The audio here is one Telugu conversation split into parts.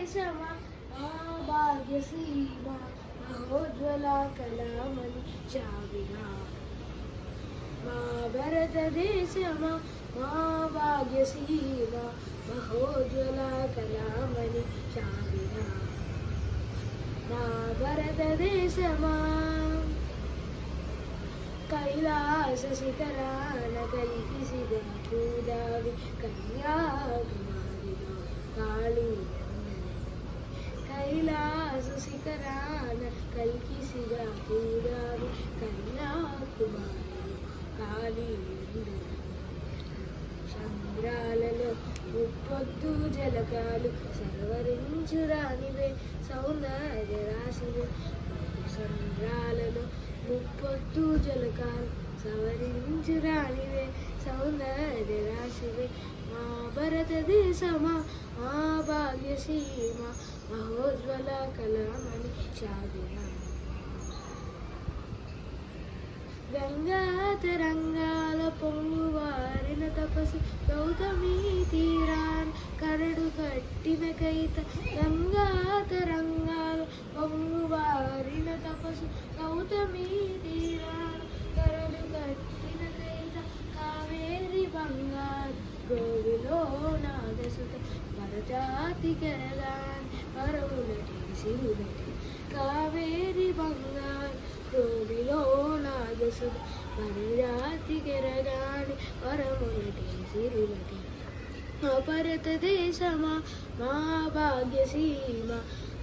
భారతదేశమా మా భాగ్యసీమ మహోజ్వల కళామణి చావిన మా భారతదేశమా మా భాగ్యసీమ మహోజ్వల కళామణి చావిన మా భారతదేశమా కైలాస శిఖరాన కల్పిసిద పూదావి కన్యాకుమారిగా కాళీ కైలాస శిఖరాన కల్కిసిద పూదావి కన్యాకుమారిగా కాళీ చంద్రాలలో ముప్పొద్దు జలకాలు సర్వరించురానివే సౌందర్య రాశివే చంద్రాలలో ముప్పొద్దు జలకాలు సవరించురానివే సౌందర్య రాశివే మా భారతదేశమా మా భాగ్యసీమ మహోజ్వల కళామణి చావిన గంగా తరంగాల పొంగువారిన తపస్సు గౌతమి తీరాన్ కరడు కట్టిన కైత గంగా తరంగాల పొంగువారిన తపస్సు గౌతమి తీరాన్ కరడు కట్టిన కైత కావేరి బంగారు గోవిలో నాగసుత పరజాతి కెరగాన్ పరములటి సిరులటి కావేరి బంగారు గోవిలో నాగసుత పరజాతి కెరగాని పరములటి సిరులటి మా భారతదేశమా మా భాగ్యసీమ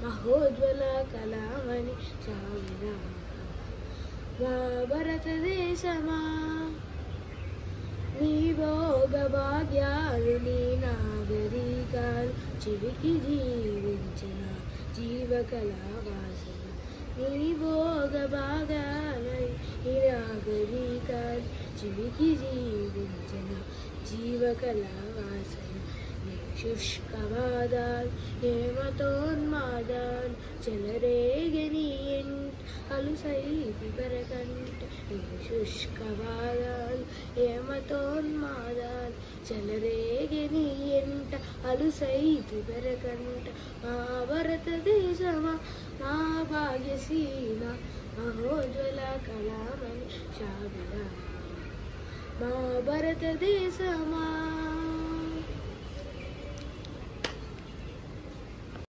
మహోజ్వల కళామణి చావిన మా భారతదేశమా నీ భోగ భాగ్యాలు నీ నాగరికాలు చివికి జీవించిన జీవకళావాసన నీ భోగ భాగాలై నీ నాగరికాలు చివికి జీవించిన జీవకళావాసన శుష్కవాదాలు హేమతోన్మాదాలు చెలరేగనీయంట అలుసైతి బరకంట శుష్కవాదాలు హేమతోన్మాదాలు చెలరేగనీయంట అలుసైతి బరకంట మా భారతదేశమా మా భాగ్యసీమ మహోజ్వల కళామణి చావిన మా భారతదేశమా